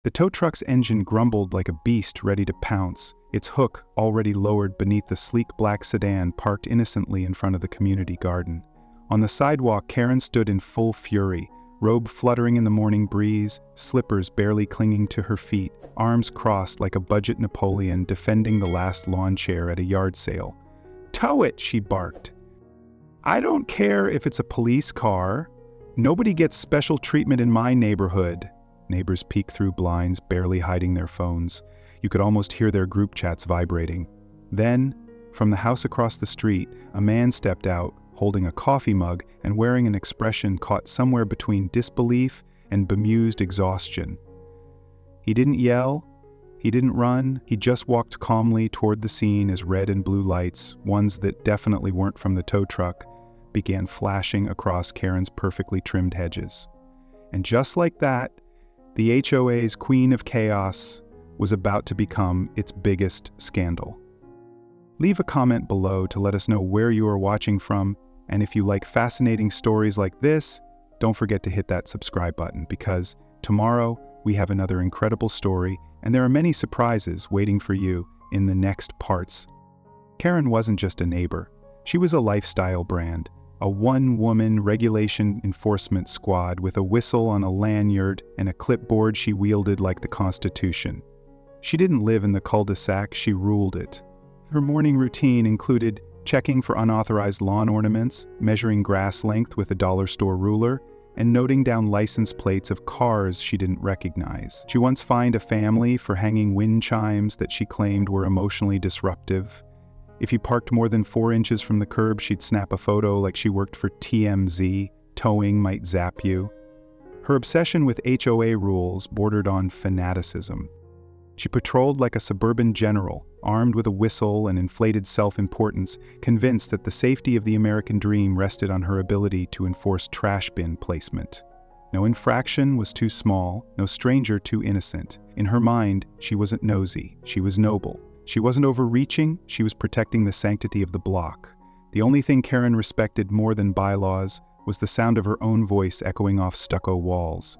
The tow truck's engine grumbled like a beast ready to pounce, its hook already lowered beneath the sleek black sedan parked innocently in front of the community garden. On the sidewalk, Karen stood in full fury, robe fluttering in the morning breeze, slippers barely clinging to her feet, arms crossed like a budget Napoleon defending the last lawn chair at a yard sale. "Tow it!" she barked. "I don't care if it's a police car. Nobody gets special treatment in my neighborhood." Neighbors peeked through blinds, barely hiding their phones. You could almost hear their group chats vibrating. Then, from the house across the street, a man stepped out, holding a coffee mug and wearing an expression caught somewhere between disbelief and bemused exhaustion. He didn't yell, he didn't run, he just walked calmly toward the scene as red and blue lights, ones that definitely weren't from the tow truck, began flashing across Karen's perfectly trimmed hedges. And just like that, the HOA's Queen of Chaos was about to become its biggest scandal. Leave a comment below to let us know where you are watching from, and if you like fascinating stories like this, don't forget to hit that subscribe button, because tomorrow we have another incredible story, and there are many surprises waiting for you in the next parts. Karen wasn't just a neighbor. She was a lifestyle brand, a one-woman regulation enforcement squad with a whistle on a lanyard and a clipboard she wielded like the Constitution. She didn't live in the cul-de-sac, she ruled it. Her morning routine included checking for unauthorized lawn ornaments, measuring grass length with a dollar store ruler, and noting down license plates of cars she didn't recognize. She once fined a family for hanging wind chimes that she claimed were emotionally disruptive. If you parked more than 4 inches from the curb, she'd snap a photo like she worked for TMZ. Towing might zap you. Her obsession with HOA rules bordered on fanaticism. She patrolled like a suburban general, armed with a whistle and inflated self-importance, convinced that the safety of the American dream rested on her ability to enforce trash bin placement. No infraction was too small, no stranger too innocent. In her mind, she wasn't nosy, she was noble. She wasn't overreaching, she was protecting the sanctity of the block. The only thing Karen respected more than bylaws was the sound of her own voice echoing off stucco walls.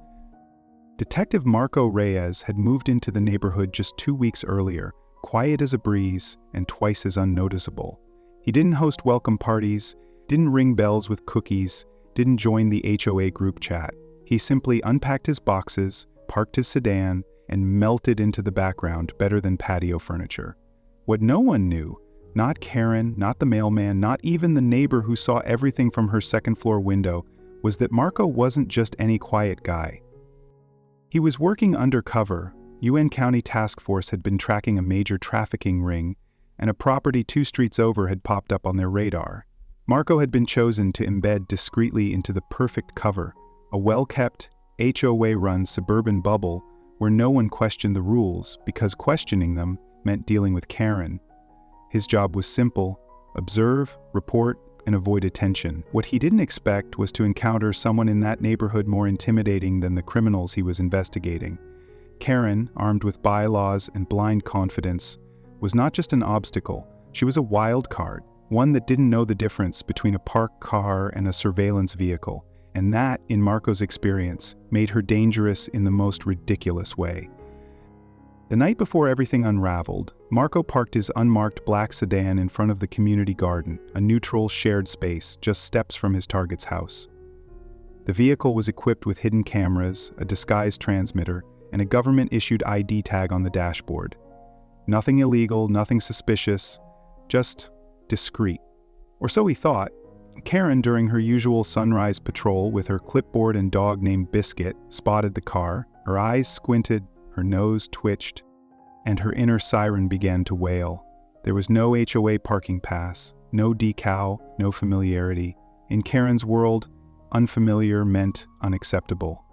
Detective Marco Reyes had moved into the neighborhood just 2 weeks earlier, quiet as a breeze and twice as unnoticeable. He didn't host welcome parties, didn't ring bells with cookies, didn't join the HOA group chat. He simply unpacked his boxes, parked his sedan, and melted into the background better than patio furniture. What no one knew, not Karen, not the mailman, not even the neighbor who saw everything from her second-floor window, was that Marco wasn't just any quiet guy. He was working undercover. UN County Task Force had been tracking a major trafficking ring, and a property 2 streets over had popped up on their radar. Marco had been chosen to embed discreetly into the perfect cover, a well-kept, HOA-run suburban bubble where no one questioned the rules, because questioning them meant dealing with Karen. His job was simple: observe, report, and avoid attention. What he didn't expect was to encounter someone in that neighborhood more intimidating than the criminals he was investigating. Karen, armed with bylaws and blind confidence, was not just an obstacle, she was a wild card, one that didn't know the difference between a parked car and a surveillance vehicle. And that, in Marco's experience, made her dangerous in the most ridiculous way. The night before everything unraveled, Marco parked his unmarked black sedan in front of the community garden, a neutral, shared space just steps from his target's house. The vehicle was equipped with hidden cameras, a disguised transmitter, and a government-issued ID tag on the dashboard. Nothing illegal, nothing suspicious, just discreet. Or so he thought. Karen, during her usual sunrise patrol with her clipboard and dog named Biscuit, spotted the car. Her eyes squinted, her nose twitched, and her inner siren began to wail. There was no HOA parking pass, no decal, no familiarity. In Karen's world, unfamiliar meant unacceptable.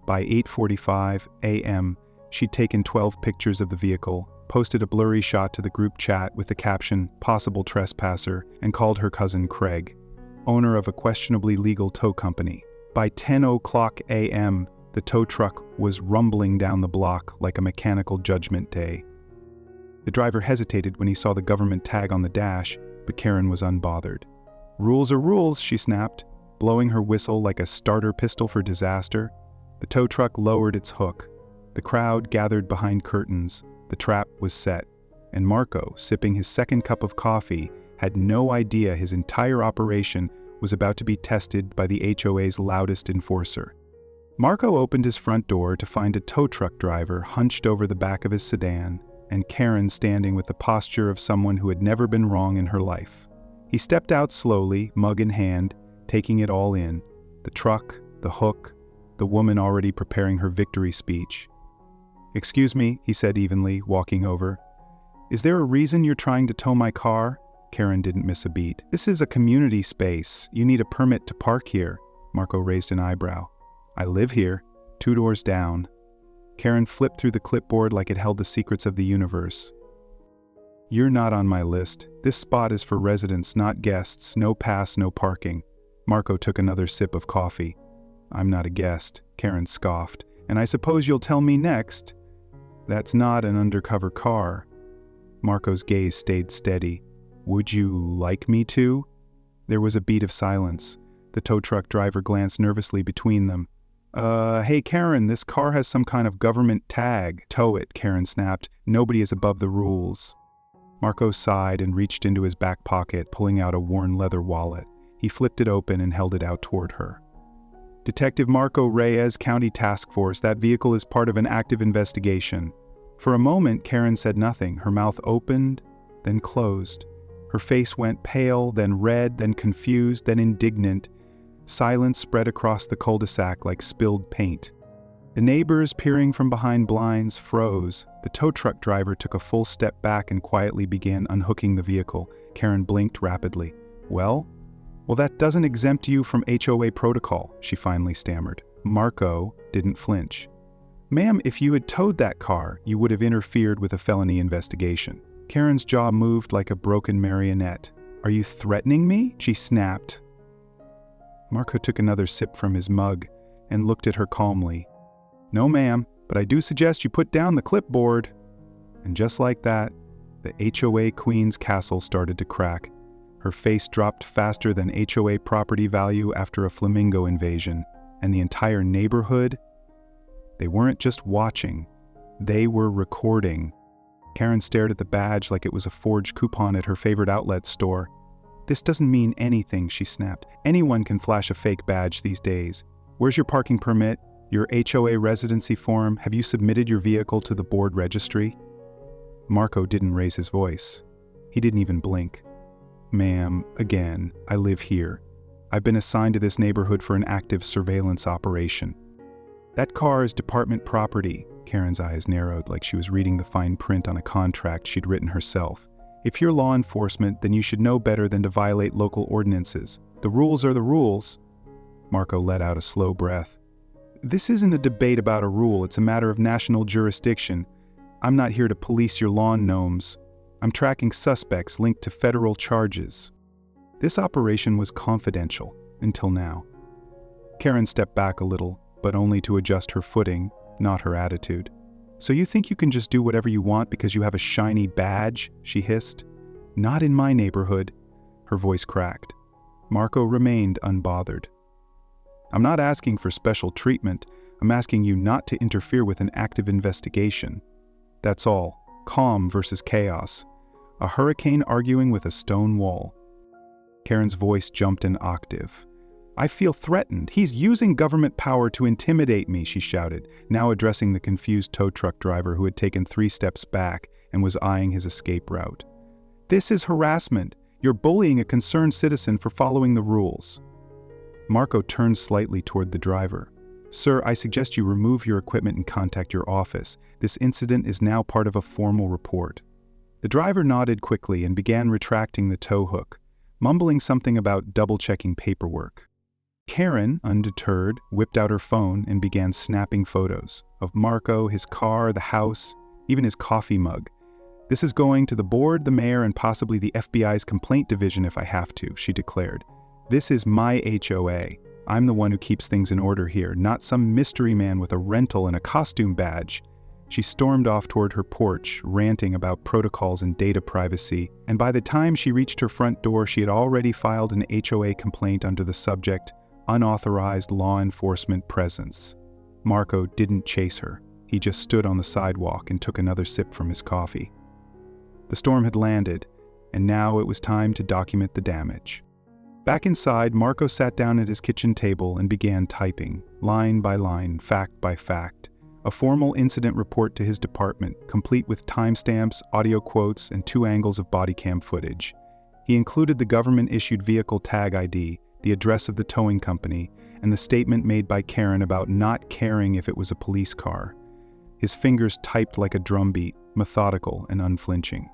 By 8:45 a.m., she'd taken 12 pictures of the vehicle, posted a blurry shot to the group chat with the caption, "Possible trespasser," and called her cousin Craig, owner of a questionably legal tow company. By 10:00 a.m., the tow truck was rumbling down the block like a mechanical judgment day. The driver hesitated when he saw the government tag on the dash, but Karen was unbothered. "Rules are rules," she snapped, blowing her whistle like a starter pistol for disaster. The tow truck lowered its hook. The crowd gathered behind curtains. The trap was set, and Marco, sipping his second cup of coffee, had no idea his entire operation was about to be tested by the HOA's loudest enforcer. Marco opened his front door to find a tow truck driver hunched over the back of his sedan, and Karen standing with the posture of someone who had never been wrong in her life. He stepped out slowly, mug in hand, taking it all in. The truck, the hook, the woman already preparing her victory speech. "Excuse me," he said evenly, walking over. "Is there a reason you're trying to tow my car?" Karen didn't miss a beat. "This is a community space. You need a permit to park here." Marco raised an eyebrow. "I live here, 2 doors down." Karen flipped through the clipboard like it held the secrets of the universe. "You're not on my list. This spot is for residents, not guests. No pass, no parking." Marco took another sip of coffee. "I'm not a guest," Karen scoffed. "And I suppose you'll tell me next. That's not an undercover car." Marco's gaze stayed steady. "Would you like me to?" There was a beat of silence. The tow truck driver glanced nervously between them. Hey Karen, this car has some kind of government tag." "Tow it," Karen snapped. "Nobody is above the rules." Marco sighed and reached into his back pocket, pulling out a worn leather wallet. He flipped it open and held it out toward her. "Detective Marco Reyes, County Task Force. That vehicle is part of an active investigation." For a moment, Karen said nothing. Her mouth opened, then closed. Her face went pale, then red, then confused, then indignant. Silence spread across the cul-de-sac like spilled paint. The neighbors, peering from behind blinds, froze. The tow truck driver took a full step back and quietly began unhooking the vehicle. Karen blinked rapidly. Well, that doesn't exempt you from HOA protocol," she finally stammered. Marco didn't flinch. "Ma'am, if you had towed that car, you would have interfered with a felony investigation." Karen's jaw moved like a broken marionette. "Are you threatening me?" she snapped. Marco took another sip from his mug and looked at her calmly. "No, ma'am, but I do suggest you put down the clipboard." And just like that, the HOA Queen's castle started to crack. Her face dropped faster than HOA property value after a flamingo invasion, and the entire neighborhood, they weren't just watching, they were recording. Karen stared at the badge like it was a forged coupon at her favorite outlet store. "This doesn't mean anything," she snapped. "Anyone can flash a fake badge these days. Where's your parking permit? Your HOA residency form? Have you submitted your vehicle to the board registry?" Marco didn't raise his voice. He didn't even blink. "Ma'am, again, I live here. I've been assigned to this neighborhood for an active surveillance operation." "That car is department property." Karen's eyes narrowed like she was reading the fine print on a contract she'd written herself. "If you're law enforcement, then you should know better than to violate local ordinances. The rules are the rules." Marco let out a slow breath. "This isn't a debate about a rule, it's a matter of national jurisdiction. I'm not here to police your lawn gnomes. I'm tracking suspects linked to federal charges." This operation was confidential, until now. Karen stepped back a little, but only to adjust her footing, not her attitude. "So you think you can just do whatever you want because you have a shiny badge?" she hissed. "Not in my neighborhood." Her voice cracked. Marco remained unbothered. "I'm not asking for special treatment. I'm asking you not to interfere with an active investigation. That's all. Calm versus chaos. A hurricane arguing with a stone wall." Karen's voice jumped an octave. "I feel threatened. He's using government power to intimidate me," she shouted, now addressing the confused tow truck driver who had taken 3 steps back and was eyeing his escape route. "This is harassment. You're bullying a concerned citizen for following the rules." Marco turned slightly toward the driver. "Sir, I suggest you remove your equipment and contact your office. This incident is now part of a formal report." The driver nodded quickly and began retracting the tow hook, mumbling something about double-checking paperwork. Karen, undeterred, whipped out her phone and began snapping photos of Marco, his car, the house, even his coffee mug. "This is going to the board, the mayor, and possibly the FBI's complaint division if I have to," she declared. "This is my HOA. I'm the one who keeps things in order here, not some mystery man with a rental and a costume badge." She stormed off toward her porch, ranting about protocols and data privacy, and by the time she reached her front door, she had already filed an HOA complaint under the subject, "Unauthorized Law Enforcement Presence." Marco didn't chase her. He just stood on the sidewalk and took another sip from his coffee. The storm had landed, and now it was time to document the damage. Back inside, Marco sat down at his kitchen table and began typing, line by line, fact by fact, a formal incident report to his department, complete with timestamps, audio quotes, and 2 angles of body cam footage. He included the government-issued vehicle tag ID, the address of the towing company, and the statement made by Karen about not caring if it was a police car. His fingers typed like a drumbeat, methodical and unflinching.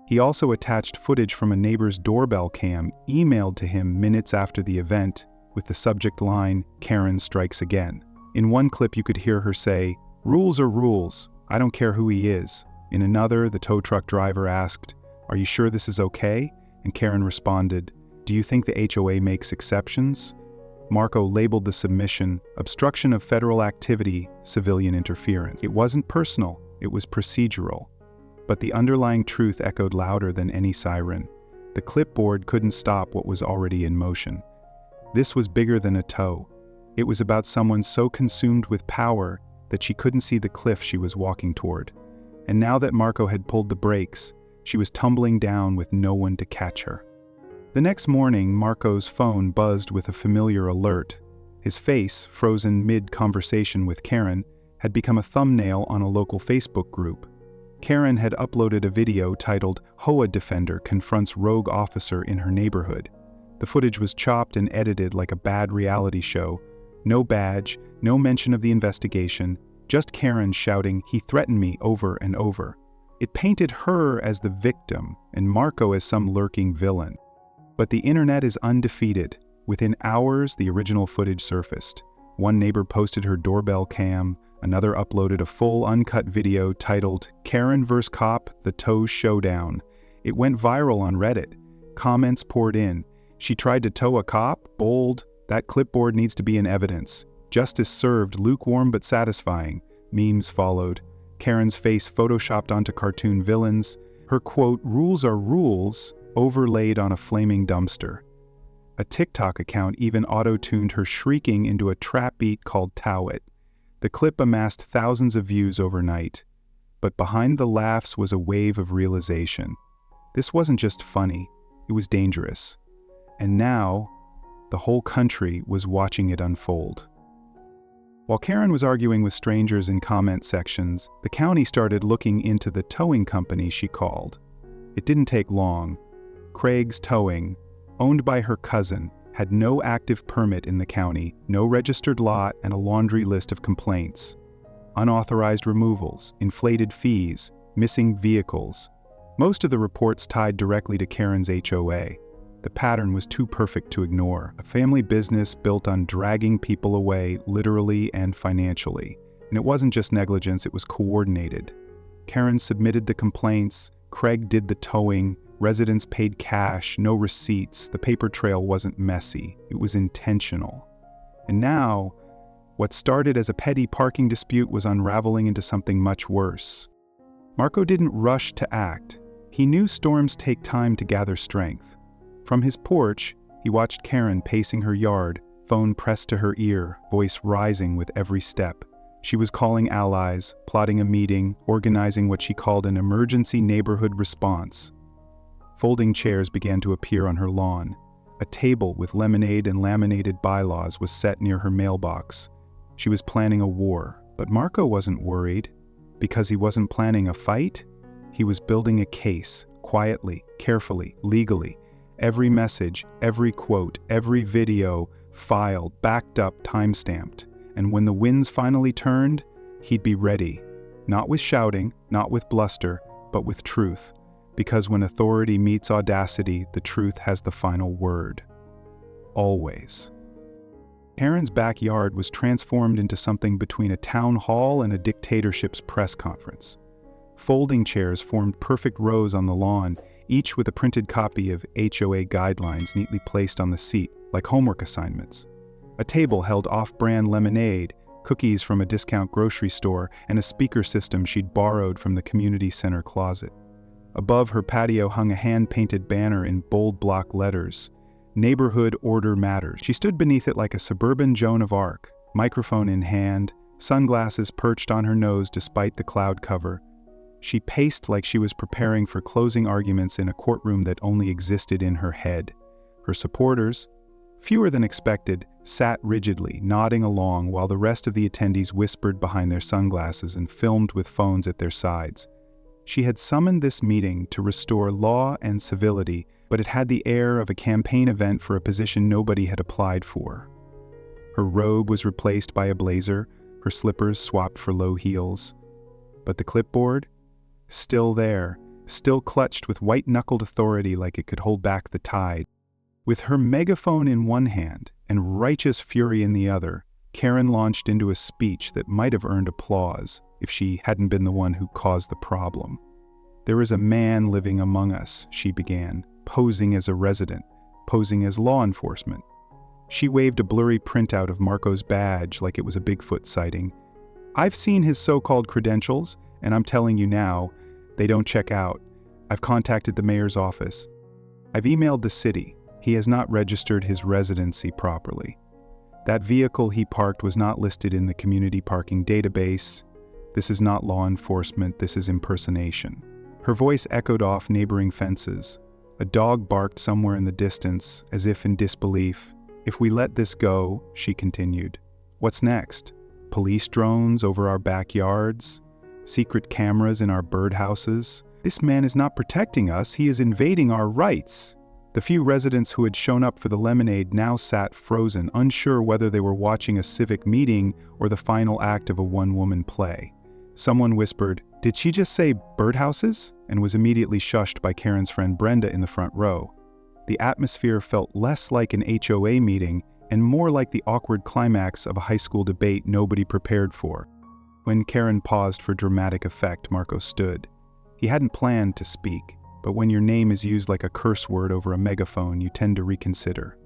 He also attached footage from a neighbor's doorbell cam emailed to him minutes after the event with the subject line, "Karen strikes again." In one clip you could hear her say, "Rules are rules, I don't care who he is." In another, the tow truck driver asked, "Are you sure this is okay?" And Karen responded, "Do you think the HOA makes exceptions?" Marco labeled the submission, "Obstruction of federal activity, civilian interference." It wasn't personal, it was procedural. But the underlying truth echoed louder than any siren. The clipboard couldn't stop what was already in motion. This was bigger than a tow. It was about someone so consumed with power that she couldn't see the cliff she was walking toward. And now that Marco had pulled the brakes, she was tumbling down with no one to catch her. The next morning, Marco's phone buzzed with a familiar alert. His face, frozen mid-conversation with Karen, had become a thumbnail on a local Facebook group. Karen had uploaded a video titled "HOA Defender Confronts Rogue Officer in Her Neighborhood." The footage was chopped and edited like a bad reality show. No badge, no mention of the investigation, just Karen shouting, "He threatened me," over and over. It painted her as the victim and Marco as some lurking villain. But the internet is undefeated. Within hours, the original footage surfaced. One neighbor posted her doorbell cam, another uploaded a full uncut video titled "Karen vs. Cop, the Tow Showdown." It went viral on Reddit. Comments poured in. "She tried to tow a cop? Bold. That clipboard needs to be in evidence. Justice served, lukewarm but satisfying." Memes followed. Karen's face photoshopped onto cartoon villains. Her quote, "Rules are rules," overlaid on a flaming dumpster. A TikTok account even auto-tuned her shrieking into a trap beat called "Tow It." The clip amassed thousands of views overnight. But behind the laughs was a wave of realization. This wasn't just funny, it was dangerous. And now, the whole country was watching it unfold. While Karen was arguing with strangers in comment sections, the county started looking into the towing company she called. It didn't take long. Craig's Towing, owned by her cousin, had no active permit in the county, no registered lot, and a laundry list of complaints. Unauthorized removals, inflated fees, missing vehicles. Most of the reports tied directly to Karen's HOA. The pattern was too perfect to ignore. A family business built on dragging people away, literally and financially. And it wasn't just negligence, it was coordinated. Karen submitted the complaints, Craig did the towing, residents paid cash, no receipts. The paper trail wasn't messy, it was intentional. And now, what started as a petty parking dispute was unraveling into something much worse. Marco didn't rush to act. He knew storms take time to gather strength. From his porch, he watched Karen pacing her yard, phone pressed to her ear, voice rising with every step. She was calling allies, plotting a meeting, organizing what she called an emergency neighborhood response. Folding chairs began to appear on her lawn. A table with lemonade and laminated bylaws was set near her mailbox. She was planning a war, but Marco wasn't worried. Because he wasn't planning a fight, he was building a case, quietly, carefully, legally. Every message, every quote, every video, filed, backed up, time-stamped. And when the winds finally turned, he'd be ready. Not with shouting, not with bluster, but with truth. Because when authority meets audacity, the truth has the final word. Always. Karen's backyard was transformed into something between a town hall and a dictatorship's press conference. Folding chairs formed perfect rows on the lawn, each with a printed copy of HOA guidelines neatly placed on the seat, like homework assignments. A table held off-brand lemonade, cookies from a discount grocery store, and a speaker system she'd borrowed from the community center closet. Above her patio hung a hand-painted banner in bold block letters, "Neighborhood Order Matters." She stood beneath it like a suburban Joan of Arc, microphone in hand, sunglasses perched on her nose despite the cloud cover. She paced like she was preparing for closing arguments in a courtroom that only existed in her head. Her supporters, fewer than expected, sat rigidly, nodding along while the rest of the attendees whispered behind their sunglasses and filmed with phones at their sides. She had summoned this meeting to restore law and civility, but it had the air of a campaign event for a position nobody had applied for. Her robe was replaced by a blazer, her slippers swapped for low heels. But the clipboard? Still there, still clutched with white-knuckled authority like it could hold back the tide. With her megaphone in one hand and righteous fury in the other, Karen launched into a speech that might have earned applause if she hadn't been the one who caused the problem. "There is a man living among us," she began, posing as a resident, posing as law enforcement. She waved a blurry printout of Marco's badge like it was a Bigfoot sighting. "I've seen his so-called credentials, and I'm telling you now, they don't check out. I've contacted the mayor's office. I've emailed the city. He has not registered his residency properly. That vehicle he parked was not listed in the community parking database. This is not law enforcement, this is impersonation." Her voice echoed off neighboring fences. A dog barked somewhere in the distance, as if in disbelief. "If we let this go," she continued, "what's next? Police drones over our backyards? Secret cameras in our birdhouses? This man is not protecting us, he is invading our rights." The few residents who had shown up for the lemonade now sat frozen, unsure whether they were watching a civic meeting or the final act of a one-woman play. Someone whispered, "Did she just say birdhouses?" and was immediately shushed by Karen's friend Brenda in the front row. The atmosphere felt less like an HOA meeting and more like the awkward climax of a high school debate nobody prepared for. When Karen paused for dramatic effect, Marco stood. He hadn't planned to speak, but when your name is used like a curse word over a megaphone, you tend to reconsider.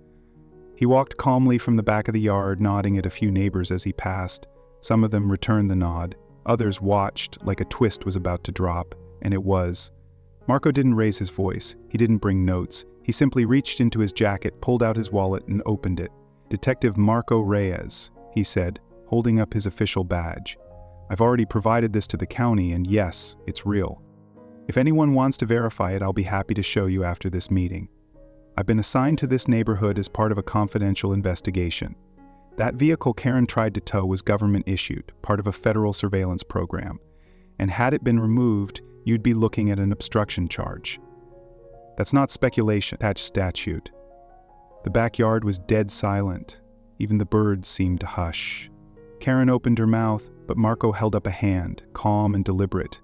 He walked calmly from the back of the yard, nodding at a few neighbors as he passed. Some of them returned the nod. Others watched like a twist was about to drop, and it was. Marco didn't raise his voice. He didn't bring notes. He simply reached into his jacket, pulled out his wallet, and opened it. "Detective Marco Reyes," he said, holding up his official badge. "I've already provided this to the county, and yes, it's real. If anyone wants to verify it, I'll be happy to show you after this meeting. I've been assigned to this neighborhood as part of a confidential investigation. That vehicle Karen tried to tow was government-issued, part of a federal surveillance program, and had it been removed, you'd be looking at an obstruction charge. That's not speculation, that's statute." The backyard was dead silent. Even the birds seemed to hush. Karen opened her mouth, but Marco held up a hand, calm and deliberate.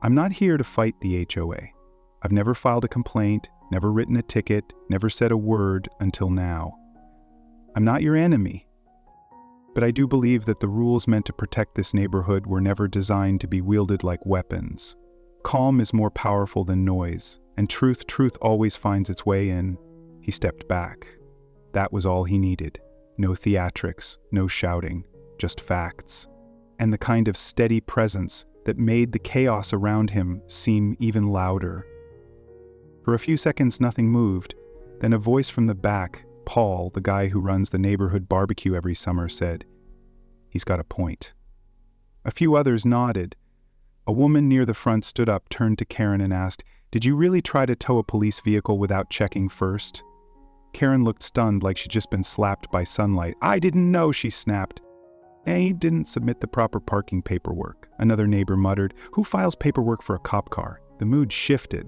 "I'm not here to fight the HOA. I've never filed a complaint, never written a ticket, never said a word until now. I'm not your enemy. But I do believe that the rules meant to protect this neighborhood were never designed to be wielded like weapons. Calm is more powerful than noise, and truth always finds its way in." He stepped back. That was all he needed. No theatrics, no shouting, just facts. And the kind of steady presence that made the chaos around him seem even louder. For a few seconds nothing moved, then a voice from the back, Paul, the guy who runs the neighborhood barbecue every summer, said, "He's got a point." A few others nodded. A woman near the front stood up, turned to Karen and asked, "Did you really try to tow a police vehicle without checking first?" Karen looked stunned like she'd just been slapped by sunlight. "I didn't know," she snapped. "He didn't submit the proper parking paperwork," another neighbor muttered. "Who files paperwork for a cop car?" The mood shifted.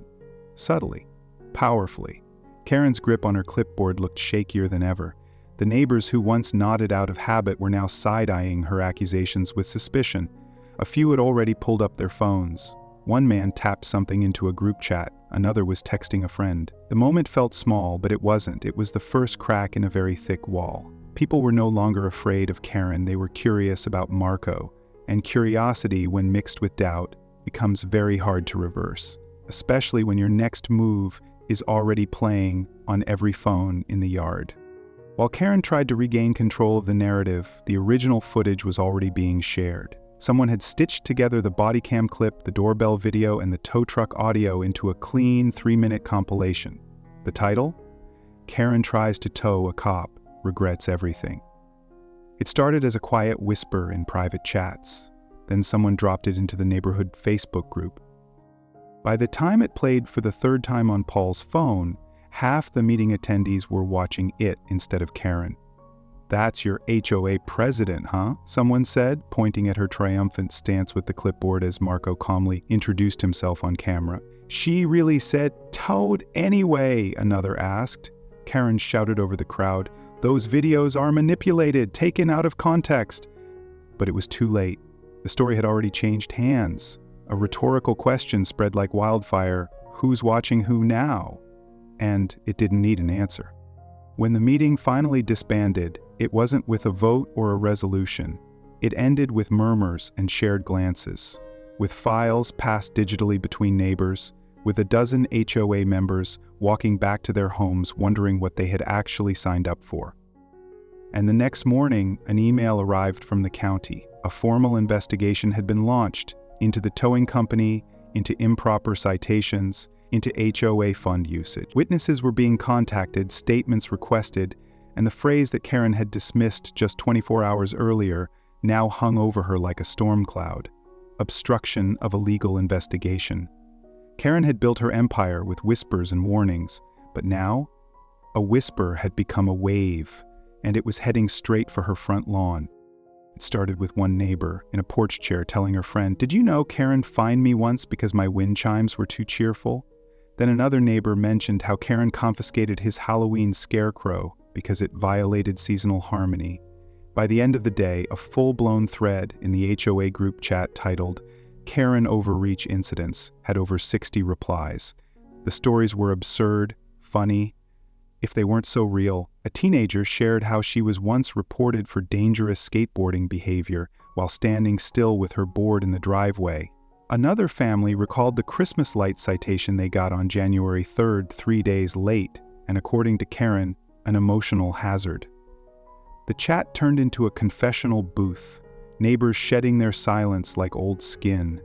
Subtly. Powerfully. Karen's grip on her clipboard looked shakier than ever. The neighbors who once nodded out of habit were now side-eyeing her accusations with suspicion. A few had already pulled up their phones. One man tapped something into a group chat. Another was texting a friend. The moment felt small, but it wasn't. It was the first crack in a very thick wall. People were no longer afraid of Karen. They were curious about Marco. And curiosity, when mixed with doubt, becomes very hard to reverse, especially when your next move is already playing on every phone in the yard. While Karen tried to regain control of the narrative, the original footage was already being shared. Someone had stitched together the body cam clip, the doorbell video, and the tow truck audio into a clean 3-minute compilation. The title? Karen tries to tow a cop, regrets everything. It started as a quiet whisper in private chats. Then someone dropped it into the neighborhood Facebook group. By the time it played for the third time on Paul's phone, half the meeting attendees were watching it instead of Karen. "That's your HOA president, huh?" someone said, pointing at her triumphant stance with the clipboard as Marco calmly introduced himself on camera. "She really said, 'Toad anyway,'" another asked. Karen shouted over the crowd, "Those videos are manipulated, taken out of context." But it was too late. The story had already changed hands. A rhetorical question spread like wildfire: "Who's watching who now?" And it didn't need an answer. When the meeting finally disbanded, it wasn't with a vote or a resolution. It ended with murmurs and shared glances, with files passed digitally between neighbors, with a dozen HOA members walking back to their homes wondering what they had actually signed up for. And the next morning, an email arrived from the county. A formal investigation had been launched into the towing company, into improper citations, into HOA fund usage. Witnesses were being contacted, statements requested, and the phrase that Karen had dismissed just 24 hours earlier now hung over her like a storm cloud: obstruction of a legal investigation. Karen had built her empire with whispers and warnings, but now, a whisper had become a wave, and it was heading straight for her front lawn. It started with one neighbor in a porch chair telling her friend, "Did you know Karen fined me once because my wind chimes were too cheerful?" Then another neighbor mentioned how Karen confiscated his Halloween scarecrow because it violated seasonal harmony. By the end of the day, a full-blown thread in the HOA group chat titled "Karen Overreach Incidents" had over 60 replies. The stories were absurd, funny. If they weren't so real, a teenager shared how she was once reported for dangerous skateboarding behavior while standing still with her board in the driveway. Another family recalled the Christmas light citation they got on January 3rd, 3 days late, and according to Karen, an emotional hazard. The chat turned into a confessional booth, neighbors shedding their silence like old skin.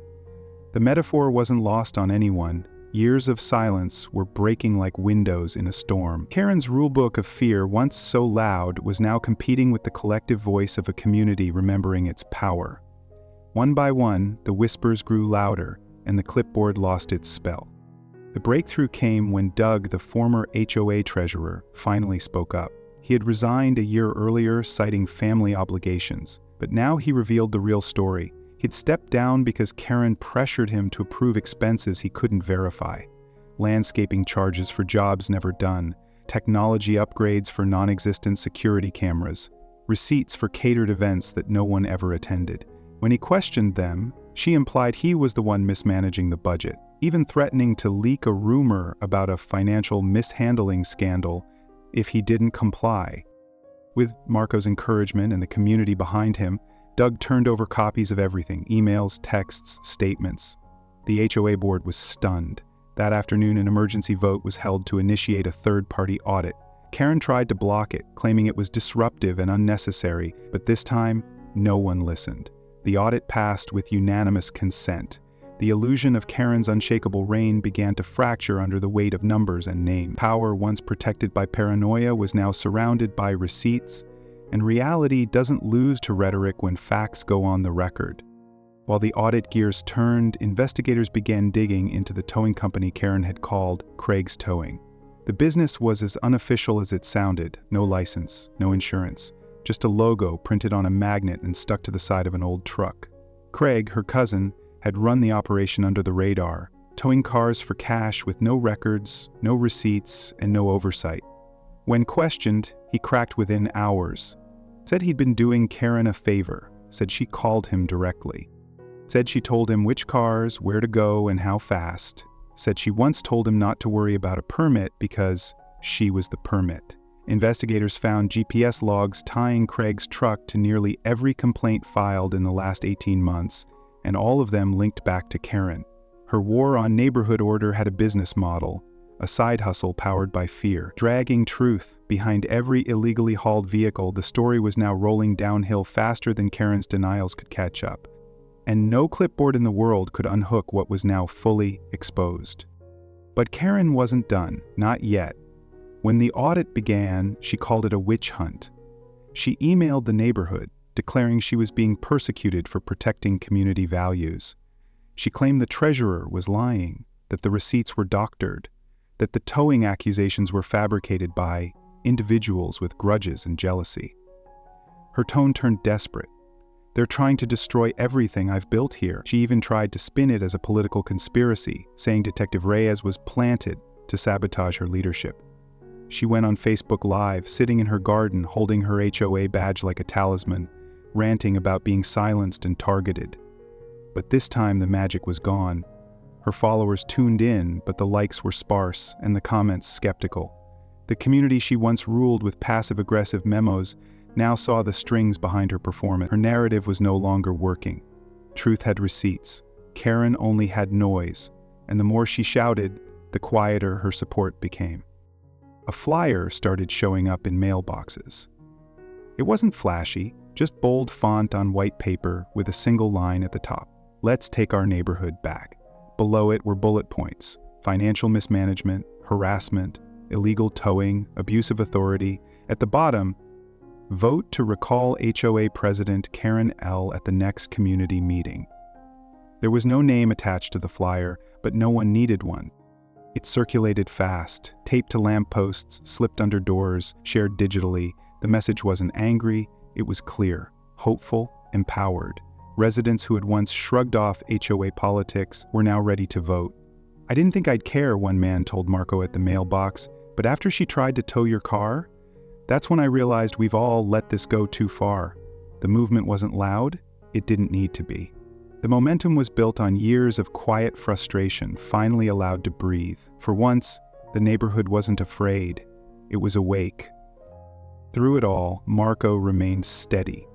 The metaphor wasn't lost on anyone. Years of silence were breaking like windows in a storm. Karen's rulebook of fear, once so loud, was now competing with the collective voice of a community remembering its power. One by one, the whispers grew louder, and the clipboard lost its spell. The breakthrough came when Doug, the former HOA treasurer, finally spoke up. He had resigned a year earlier, citing family obligations, but now he revealed the real story. He'd stepped down because Karen pressured him to approve expenses he couldn't verify. Landscaping charges for jobs never done, technology upgrades for non-existent security cameras, receipts for catered events that no one ever attended. When he questioned them, she implied he was the one mismanaging the budget, even threatening to leak a rumor about a financial mishandling scandal if he didn't comply. With Marco's encouragement and the community behind him, Doug turned over copies of everything: emails, texts, statements. The HOA board was stunned. That afternoon, an emergency vote was held to initiate a third-party audit. Karen tried to block it, claiming it was disruptive and unnecessary, but this time, no one listened. The audit passed with unanimous consent. The illusion of Karen's unshakable reign began to fracture under the weight of numbers and names. Power, once protected by paranoia, was now surrounded by receipts, and reality doesn't lose to rhetoric when facts go on the record. While the audit gears turned, investigators began digging into the towing company Karen had called Craig's Towing. The business was as unofficial as it sounded: no license, no insurance, just a logo printed on a magnet and stuck to the side of an old truck. Craig, her cousin, had run the operation under the radar, towing cars for cash with no records, no receipts, and no oversight. When questioned, he cracked within hours. Said he'd been doing Karen a favor, said she called him directly. Said she told him which cars, where to go, and how fast. Said she once told him not to worry about a permit because she was the permit. Investigators found GPS logs tying Craig's truck to nearly every complaint filed in the last 18 months, and all of them linked back to Karen. Her war on neighborhood order had a business model, a side hustle powered by fear. Dragging truth behind every illegally hauled vehicle, the story was now rolling downhill faster than Karen's denials could catch up. And no clipboard in the world could unhook what was now fully exposed. But Karen wasn't done, not yet. When the audit began, she called it a witch hunt. She emailed the neighborhood, declaring she was being persecuted for protecting community values. She claimed the treasurer was lying, that the receipts were doctored, that the towing accusations were fabricated by individuals with grudges and jealousy. Her tone turned desperate. "They're trying to destroy everything I've built here." She even tried to spin it as a political conspiracy, saying Detective Reyes was planted to sabotage her leadership. She went on Facebook Live, sitting in her garden, holding her HOA badge like a talisman, ranting about being silenced and targeted. But this time the magic was gone. Her followers tuned in, but the likes were sparse and the comments skeptical. The community she once ruled with passive-aggressive memos now saw the strings behind her performance. Her narrative was no longer working. Truth had receipts. Karen only had noise, and the more she shouted, the quieter her support became. A flyer started showing up in mailboxes. It wasn't flashy, just bold font on white paper with a single line at the top. "Let's take our neighborhood back." Below it were bullet points: financial mismanagement, harassment, illegal towing, abuse of authority. At the bottom, "Vote to recall HOA President Karen L. at the next community meeting." There was no name attached to the flyer, but no one needed one. It circulated fast, taped to lampposts, slipped under doors, shared digitally. The message wasn't angry, it was clear, hopeful, empowered. Residents who had once shrugged off HOA politics were now ready to vote. "I didn't think I'd care," one man told Marco at the mailbox, "but after she tried to tow your car, that's when I realized we've all let this go too far." The movement wasn't loud, it didn't need to be. The momentum was built on years of quiet frustration, finally allowed to breathe. For once, the neighborhood wasn't afraid, it was awake. Through it all, Marco remained steady.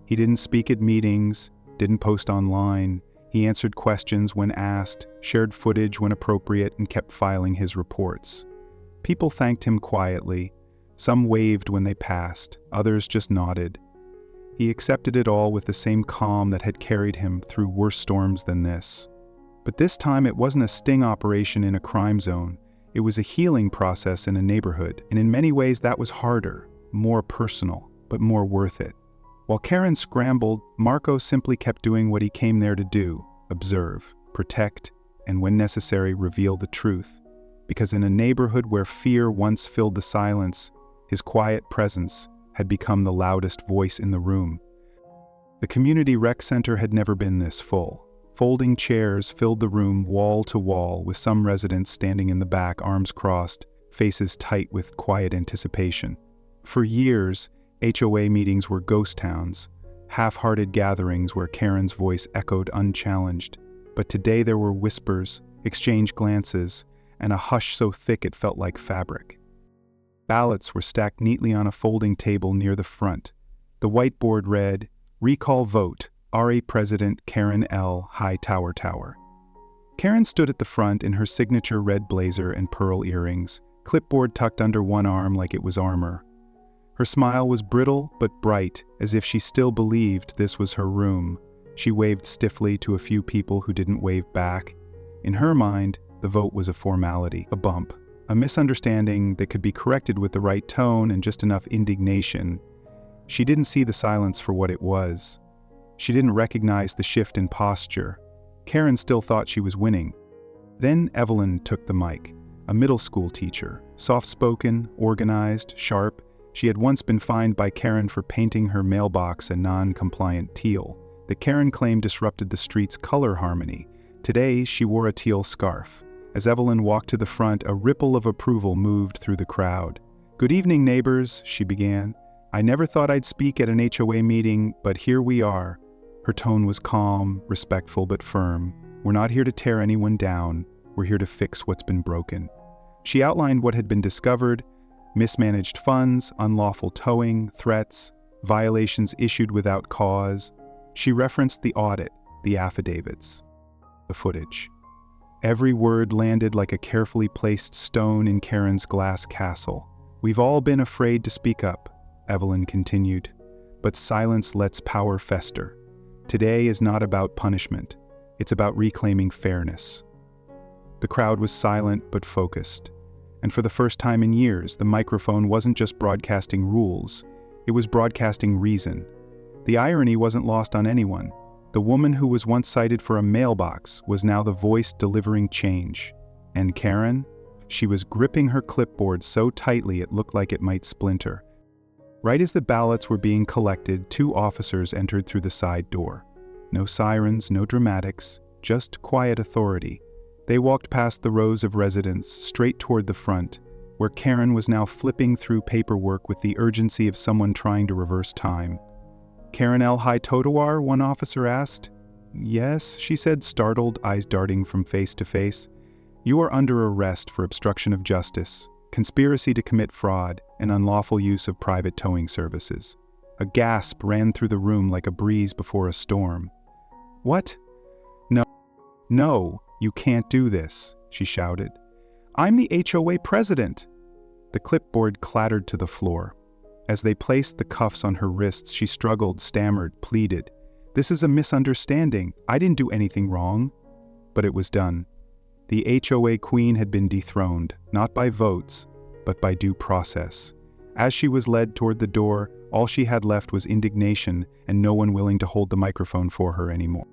He didn't speak at meetings, didn't post online. He answered questions when asked, shared footage when appropriate, and kept filing his reports. People thanked him quietly. Some waved when they passed, others just nodded. He accepted it all with the same calm that had carried him through worse storms than this. But this time it wasn't a sting operation in a crime zone. It was a healing process in a neighborhood, and in many ways that was harder, more personal, but more worth it. While Karen scrambled, Marco simply kept doing what he came there to do: observe, protect, and when necessary, reveal the truth. Because in a neighborhood where fear once filled the silence, his quiet presence had become the loudest voice in the room. The community rec center had never been this full. Folding chairs filled the room wall to wall, with some residents standing in the back, arms crossed, faces tight with quiet anticipation. For years, HOA meetings were ghost towns, half-hearted gatherings where Karen's voice echoed unchallenged. But today there were whispers, exchanged glances, and a hush so thick it felt like fabric. Ballots were stacked neatly on a folding table near the front. The whiteboard read, "Recall vote, RA President Karen L. High Tower Tower." Karen stood at the front in her signature red blazer and pearl earrings, clipboard tucked under one arm like it was armor. Her smile was brittle but bright, as if she still believed this was her room. She waved stiffly to a few people who didn't wave back. In her mind, the vote was a formality, a bump, a misunderstanding that could be corrected with the right tone and just enough indignation. She didn't see the silence for what it was. She didn't recognize the shift in posture. Karen still thought she was winning. Then Evelyn took the mic, a middle school teacher, soft-spoken, organized, sharp. She had once been fined by Karen for painting her mailbox a non-compliant teal that Karen claimed disrupted the street's color harmony. Today, she wore a teal scarf. As Evelyn walked to the front, a ripple of approval moved through the crowd. "Good evening, neighbors," she began. "I never thought I'd speak at an HOA meeting, but here we are." Her tone was calm, respectful, but firm. "We're not here to tear anyone down. We're here to fix what's been broken." She outlined what had been discovered: mismanaged funds, unlawful towing, threats, violations issued without cause. She referenced the audit, the affidavits, the footage. Every word landed like a carefully placed stone in Karen's glass castle. "We've all been afraid to speak up," Evelyn continued, "but silence lets power fester. Today is not about punishment. It's about reclaiming fairness." The crowd was silent but focused. And for the first time in years, the microphone wasn't just broadcasting rules. It was broadcasting reason. The irony wasn't lost on anyone. The woman who was once cited for a mailbox was now the voice delivering change. And Karen? She was gripping her clipboard so tightly it looked like it might splinter. Right as the ballots were being collected, 2 officers entered through the side door. No sirens, no dramatics, just quiet authority. They walked past the rows of residents, straight toward the front, where Karen was now flipping through paperwork with the urgency of someone trying to reverse time. "Karen L. High Totowar?" one officer asked. "Yes," she said, startled, eyes darting from face to face. "You are under arrest for obstruction of justice, conspiracy to commit fraud, and unlawful use of private towing services." A gasp ran through the room like a breeze before a storm. "What? No, you can't do this," she shouted. "I'm the HOA president." The clipboard clattered to the floor. As they placed the cuffs on her wrists, she struggled, stammered, pleaded. "This is a misunderstanding. I didn't do anything wrong." But it was done. The HOA queen had been dethroned, not by votes, but by due process. As she was led toward the door, all she had left was indignation and no one willing to hold the microphone for her anymore.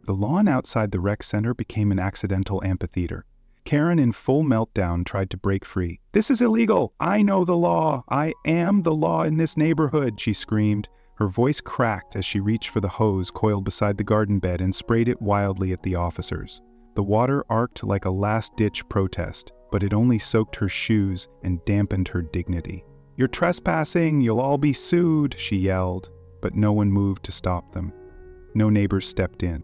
The lawn outside the rec center became an accidental amphitheater. Karen, in full meltdown, tried to break free. "This is illegal! I know the law! I am the law in this neighborhood!" she screamed. Her voice cracked as she reached for the hose coiled beside the garden bed and sprayed it wildly at the officers. The water arced like a last-ditch protest, but it only soaked her shoes and dampened her dignity. "You're trespassing! You'll all be sued!" she yelled, but no one moved to stop them. No neighbors stepped in.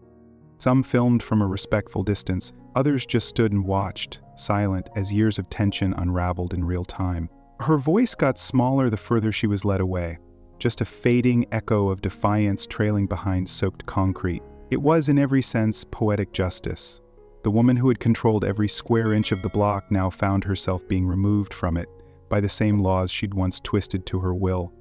Some filmed from a respectful distance, others just stood and watched, silent as years of tension unraveled in real time. Her voice got smaller the further she was led away, just a fading echo of defiance trailing behind soaked concrete. It was, in every sense, poetic justice. The woman who had controlled every square inch of the block now found herself being removed from it by the same laws she'd once twisted to her will.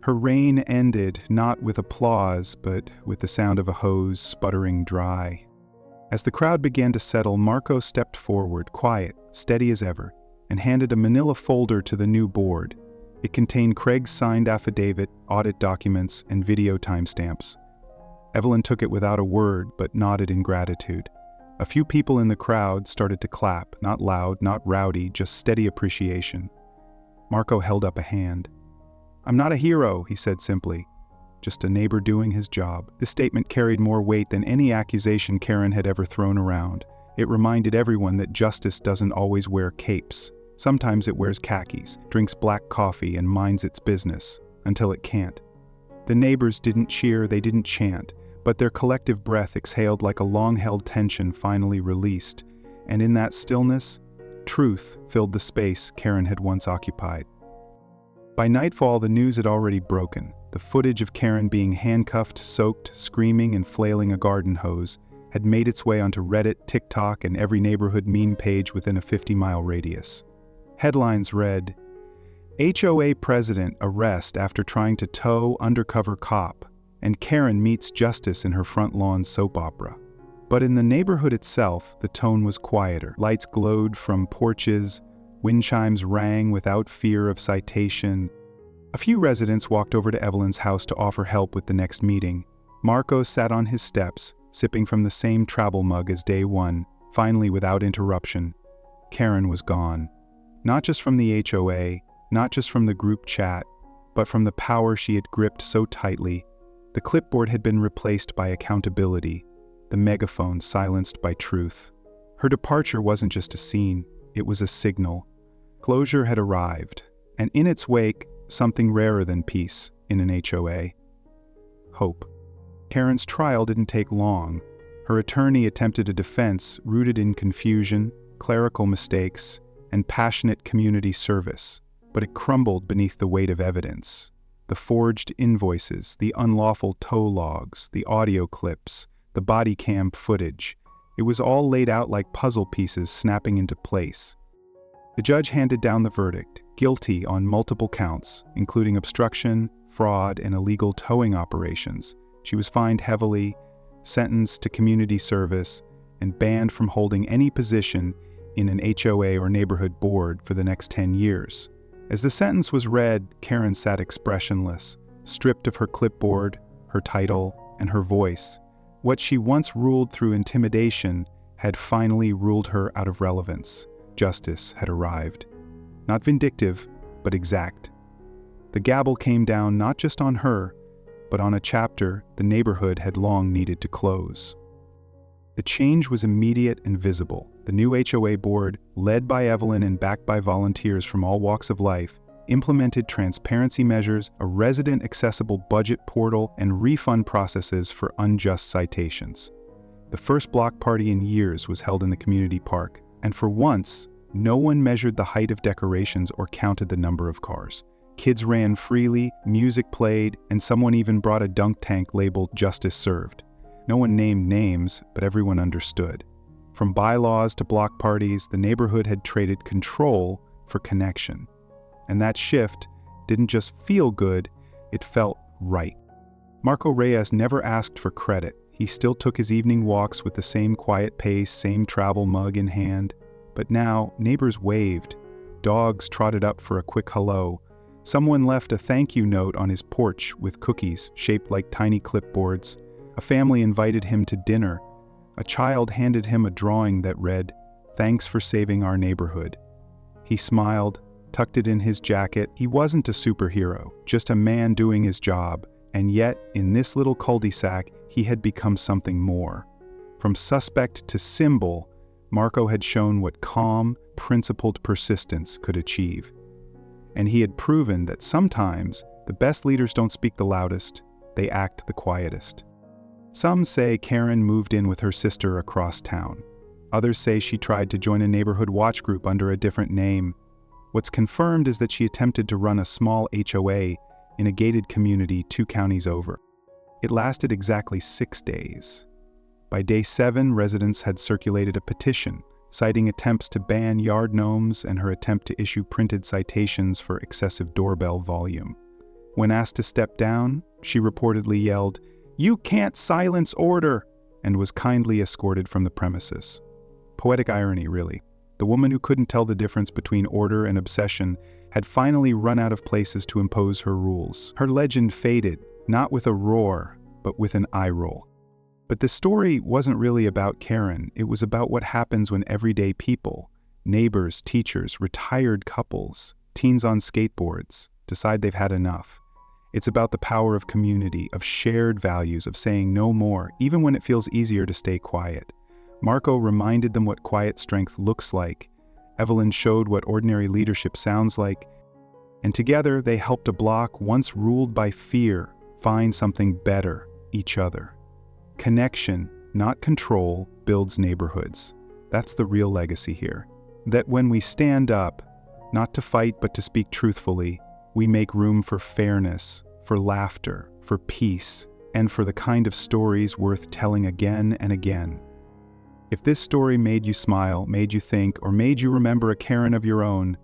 Her reign ended, not with applause, but with the sound of a hose sputtering dry. As the crowd began to settle, Marco stepped forward, quiet, steady as ever, and handed a manila folder to the new board. It contained Craig's signed affidavit, audit documents, and video timestamps. Evelyn took it without a word, but nodded in gratitude. A few people in the crowd started to clap, not loud, not rowdy, just steady appreciation. Marco held up a hand. "I'm not a hero," he said simply. "Just a neighbor doing his job." This statement carried more weight than any accusation Karen had ever thrown around. It reminded everyone that justice doesn't always wear capes. Sometimes it wears khakis, drinks black coffee, and minds its business, until it can't. The neighbors didn't cheer, they didn't chant, but their collective breath exhaled like a long-held tension finally released, and in that stillness, truth filled the space Karen had once occupied. By nightfall, the news had already broken. The footage of Karen being handcuffed, soaked, screaming, and flailing a garden hose had made its way onto Reddit, TikTok, and every neighborhood meme page within a 50-mile radius. Headlines read, "HOA President Arrest After Trying to Tow Undercover Cop," and Karen meets justice in her front lawn soap opera. But in the neighborhood itself, the tone was quieter. Lights glowed from porches, wind chimes rang without fear of citation. A few residents walked over to Evelyn's house to offer help with the next meeting. Marco sat on his steps, sipping from the same travel mug as day one. Finally, without interruption, Karen was gone. Not just from the HOA, not just from the group chat, but from the power she had gripped so tightly. The clipboard had been replaced by accountability, the megaphone silenced by truth. Her departure wasn't just a scene, it was a signal. Closure had arrived, and in its wake, something rarer than peace in an HOA. Hope. Karen's trial didn't take long. Her attorney attempted a defense rooted in confusion, clerical mistakes, and passionate community service, but it crumbled beneath the weight of evidence. The forged invoices, the unlawful tow logs, the audio clips, the body cam footage. It was all laid out like puzzle pieces snapping into place. The judge handed down the verdict, guilty on multiple counts, including obstruction, fraud, and illegal towing operations. She was fined heavily, sentenced to community service, and banned from holding any position in an HOA or neighborhood board for the next 10 years. As the sentence was read, Karen sat expressionless, stripped of her clipboard, her title, and her voice. What she once ruled through intimidation had finally ruled her out of relevance. Justice had arrived. Not vindictive, but exact. The gavel came down not just on her, but on a chapter the neighborhood had long needed to close. The change was immediate and visible. The new HOA board, led by Evelyn and backed by volunteers from all walks of life, implemented transparency measures, a resident-accessible budget portal, and refund processes for unjust citations. The first block party in years was held in the community park, and for once, no one measured the height of decorations or counted the number of cars. Kids ran freely, music played, and someone even brought a dunk tank labeled "Justice Served." No one named names, but everyone understood. From bylaws to block parties, the neighborhood had traded control for connection. And that shift didn't just feel good, it felt right. Marco Reyes never asked for credit. He still took his evening walks with the same quiet pace, same travel mug in hand. But now, neighbors waved. Dogs trotted up for a quick hello. Someone left a thank you note on his porch with cookies shaped like tiny clipboards. A family invited him to dinner. A child handed him a drawing that read, "Thanks for saving our neighborhood." He smiled, tucked it in his jacket. He wasn't a superhero, just a man doing his job. And yet, in this little cul-de-sac, he had become something more. From suspect to symbol, Marco had shown what calm, principled persistence could achieve. And he had proven that sometimes the best leaders don't speak the loudest, they act the quietest. Some say Karen moved in with her sister across town. Others say she tried to join a neighborhood watch group under a different name. What's confirmed is that she attempted to run a small HOA in a gated community 2 counties over. It lasted exactly 6 days. By day 7, residents had circulated a petition citing attempts to ban yard gnomes and her attempt to issue printed citations for excessive doorbell volume. When asked to step down, she reportedly yelled, "You can't silence order," and was kindly escorted from the premises. Poetic irony, really. The woman who couldn't tell the difference between order and obsession had finally run out of places to impose her rules. Her legend faded, not with a roar, but with an eye roll. But the story wasn't really about Karen. It was about what happens when everyday people, neighbors, teachers, retired couples, teens on skateboards, decide they've had enough. It's about the power of community, of shared values, of saying no more, even when it feels easier to stay quiet. Marco reminded them what quiet strength looks like. Evelyn showed what ordinary leadership sounds like. And together, they helped a block once ruled by fear find something better, each other. Connection, not control, builds neighborhoods. That's the real legacy here. That when we stand up, not to fight but to speak truthfully, we make room for fairness, for laughter, for peace, and for the kind of stories worth telling again and again. If this story made you smile, made you think, or made you remember a Karen of your own,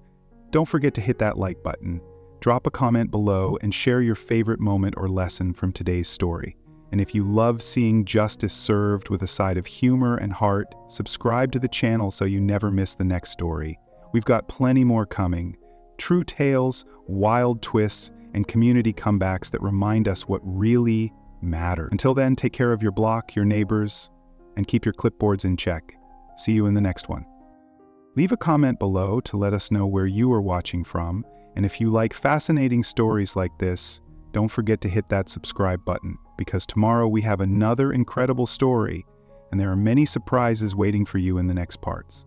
don't forget to hit that like button. Drop a comment below and share your favorite moment or lesson from today's story. And if you love seeing justice served with a side of humor and heart, subscribe to the channel so you never miss the next story. We've got plenty more coming. True tales, wild twists, and community comebacks that remind us what really matters. Until then, take care of your block, your neighbors, and keep your clipboards in check. See you in the next one. Leave a comment below to let us know where you are watching from, and if you like fascinating stories like this, don't forget to hit that subscribe button, because tomorrow we have another incredible story, and there are many surprises waiting for you in the next parts.